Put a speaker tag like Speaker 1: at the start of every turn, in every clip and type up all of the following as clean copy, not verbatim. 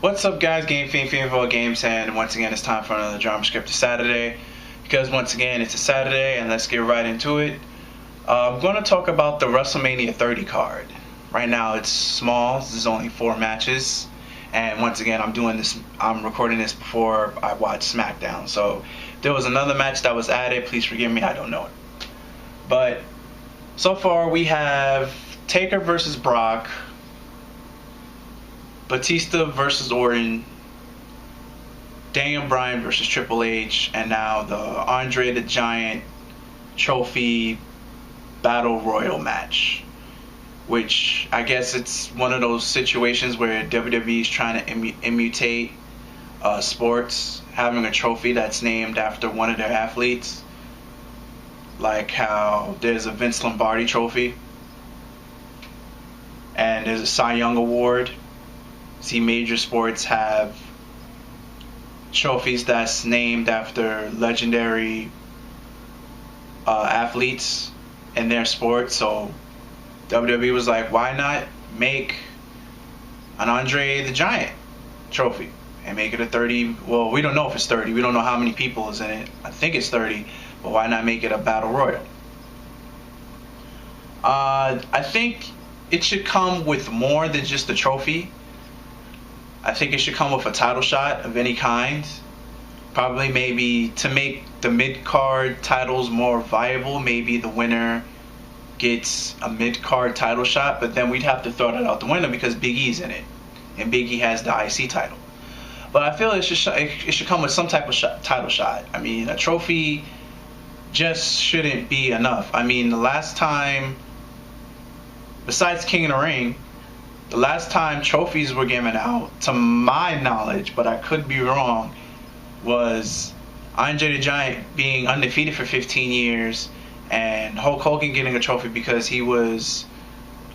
Speaker 1: What's up, guys? Game Fiend for Games, and once again, it's time for another drama script Saturday. Because once again, it's a Saturday, and let's get right into it. I'm going to talk about the WrestleMania 30 card. Right now, it's small. There's only 4 matches, and once again, I'm recording this before I watch SmackDown. So, if there was another match that was added, please forgive me. I don't know it. But so far, we have Taker versus Brock, Batista versus Orton, Daniel Bryan versus Triple H, and now the Andre the Giant Trophy Battle Royal match. Which I guess it's one of those situations where WWE is trying to imitate sports, having a trophy that's named after one of their athletes. Like how there's a Vince Lombardi trophy, and there's a Cy Young Award. See, major sports have trophies that's named after legendary athletes in their sport. So WWE was like, why not make an Andre the Giant trophy and make it a 30? Well, we don't know if it's 30. We don't know how many people is in it. I think it's 30, but why not make it a battle royal? I think it should come with more than just a trophy. I think it should come with a title shot of any kind. Probably maybe to make the mid-card titles more viable, maybe the winner gets a mid-card title shot, but then we'd have to throw that out the window because Big E's in it, and Big E has the IC title. But I feel it should come with some type of title shot. I mean, a trophy just shouldn't be enough. I mean, the last time, besides King of the Ring, the last time trophies were given out, to my knowledge, but I could be wrong, was Andre the Giant being undefeated for 15 years and Hulk Hogan getting a trophy because he was,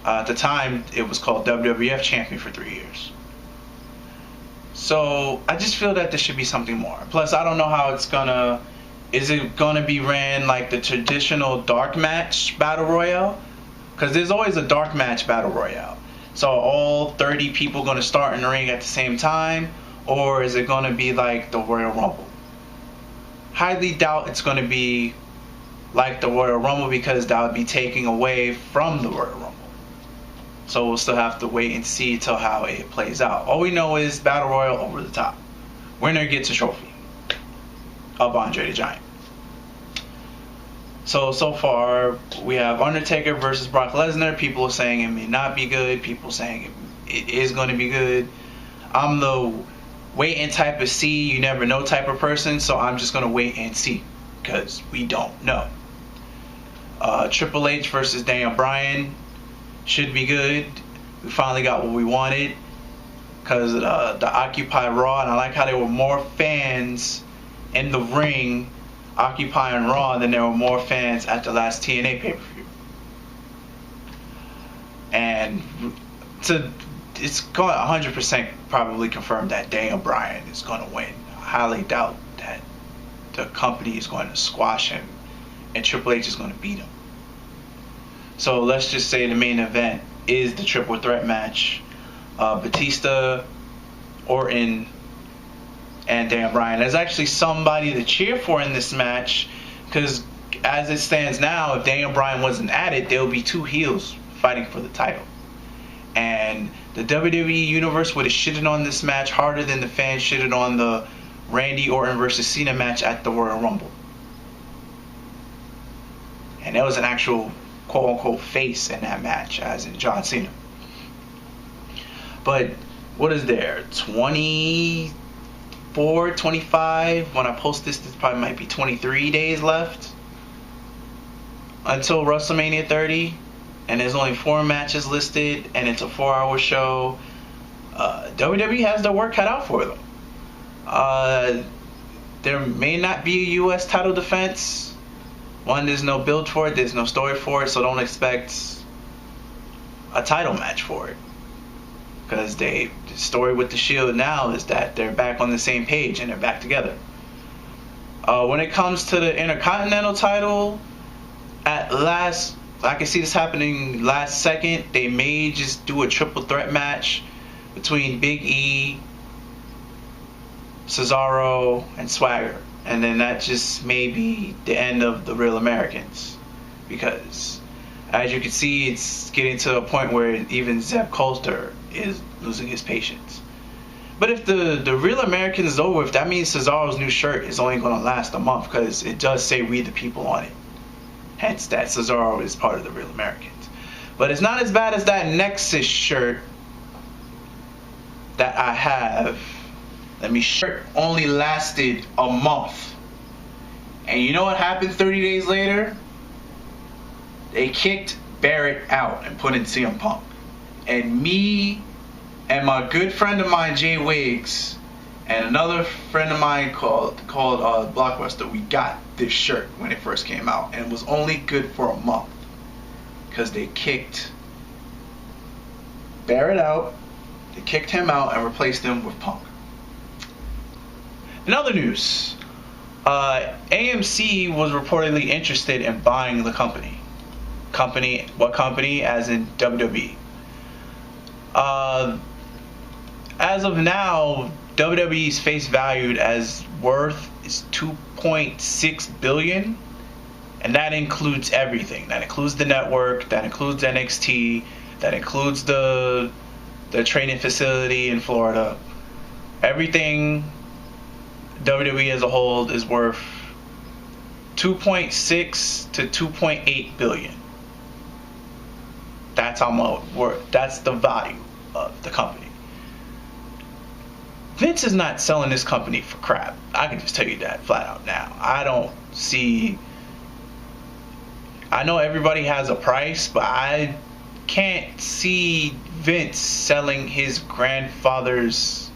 Speaker 1: at the time, it was called WWF champion for 3 years. So I just feel that there should be something more. Plus, I don't know how it's gonna, is it gonna be ran like the traditional dark match battle royale? Because there's always a dark match battle royale. So all 30 people going to start in the ring at the same time, or is it going to be like the Royal Rumble? Highly doubt it's going to be like the Royal Rumble because that would be taking away from the Royal Rumble. So we'll still have to wait and see till how it plays out. All we know is Battle Royal over the top. Winner gets a trophy of Andre the Giant. So far, we have Undertaker versus Brock Lesnar. People are saying it may not be good. People saying it is going to be good. I'm the wait and type of see, you never know type of person. So I'm just going to wait and see because we don't know. Triple H versus Daniel Bryan should be good. We finally got what we wanted because the Occupy Raw. And I like how there were more fans in the ring occupying Raw than there were more fans at the last TNA pay-per-view. And it's going 100% probably confirm that Daniel Bryan is going to win. I highly doubt that the company is going to squash him and Triple H is going to beat him. So let's just say the main event is the triple threat match. Batista, Orton, and Daniel Bryan. There's actually somebody to cheer for in this match because as it stands now, if Daniel Bryan wasn't added, there would be 2 heels fighting for the title. And the WWE Universe would have shitted on this match harder than the fans shitted on the Randy Orton versus Cena match at the Royal Rumble. And there was an actual quote-unquote face in that match, as in John Cena. But what is there? 24, 25. When I post this probably might be 23 days left until WrestleMania 30, and there's only 4 matches listed, and it's a 4-hour show. WWE has their work cut out for them. There may not be a U.S. title defense. One, there's no build for it, there's no story for it, so don't expect a title match for it. Because the story with the Shield now is that they're back on the same page and they're back together. When it comes to the Intercontinental title, at last, I can see this happening last second. They may just do a triple threat match between Big E, Cesaro, and Swagger. And then that just may be the end of the Real Americans. Because, as you can see, it's getting to a point where even Zeb Coulter is losing his patience. But if the Real Americans is over with, that means Cesaro's new shirt is only going to last a month, because it does say "We the People" on it. Hence, that Cesaro is part of the Real Americans. But it's not as bad as that Nexus shirt that I have. Shirt only lasted a month. And you know what happened 30 days later? They kicked Barrett out and put in CM Punk. And me and my good friend of mine, Jay Wiggs, and another friend of mine called Blockbuster, we got this shirt when it first came out. And it was only good for a month. Because they kicked Barrett out, they kicked him out and replaced him with Punk. In other news, AMC was reportedly interested in buying the company. What company? As in WWE. As of now, WWE's face valued as worth is $2.6 billion, and that includes everything. That includes the network. That includes NXT. That includes the training facility in Florida. Everything. WWE as a whole is worth 2.6 to 2.8 billion. That's how much worth. That's the value of the company. Vince is not selling this company for crap. I can just tell you that flat out now. I know everybody has a price, but I can't see Vince selling his grandfather's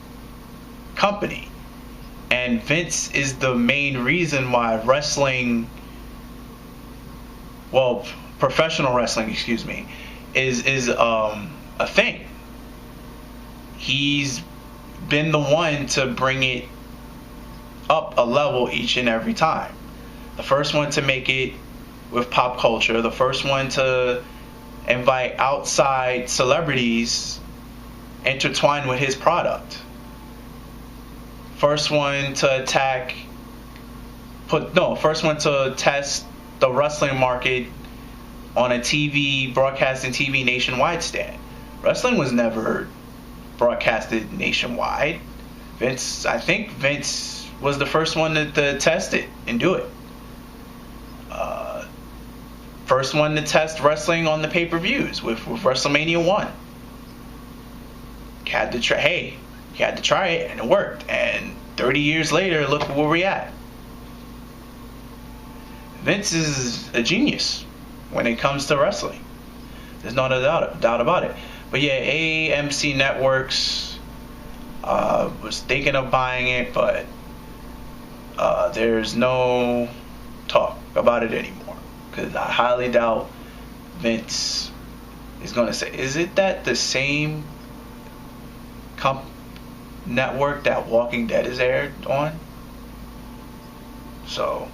Speaker 1: company. And Vince is the main reason why professional wrestling, is a thing. He's been the one to bring it up a level each and every time. The first one to make it with pop culture. The first one to invite outside celebrities intertwined with his product. First one to test the wrestling market on a broadcasting TV nationwide stand. Wrestling was never broadcasted nationwide. I think Vince was the first one to test it and do it. First one to test wrestling on the pay-per-views with WrestleMania 1. He had to try it, and it worked. And 30 years later, look where we're at. Vince is a genius when it comes to wrestling. There's no doubt about it. But yeah, AMC Networks was thinking of buying it, but there's no talk about it anymore. Because I highly doubt Vince is going to say, is it that the same network that Walking Dead is aired on? So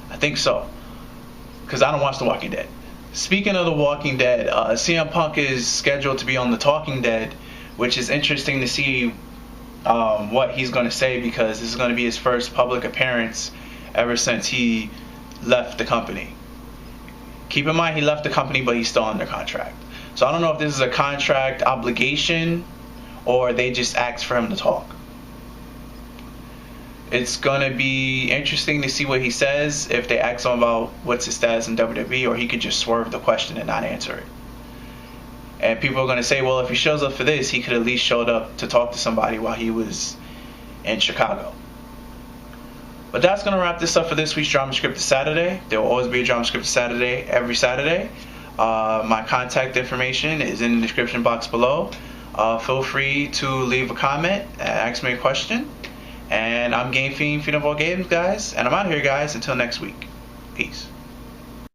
Speaker 1: I think so, because I don't watch The Walking Dead. Speaking of The Walking Dead, CM Punk is scheduled to be on The Talking Dead, which is interesting to see what he's going to say, because this is going to be his first public appearance ever since he left the company. Keep in mind, he left the company, but he's still under contract. So I don't know if this is a contract obligation or they just asked for him to talk. It's going to be interesting to see what he says, if they ask him about what's his status in WWE, or he could just swerve the question and not answer it. And people are going to say, well, if he shows up for this, he could at least showed up to talk to somebody while he was in Chicago. But that's going to wrap this up for this week's Drama Scripted Saturday. There will always be a Drama Scripted Saturday every Saturday. My contact information is in the description box below. Feel free to leave a comment and ask me a question. And I'm Game Fiend of all games, guys. And I'm out here, guys. Until next week. Peace.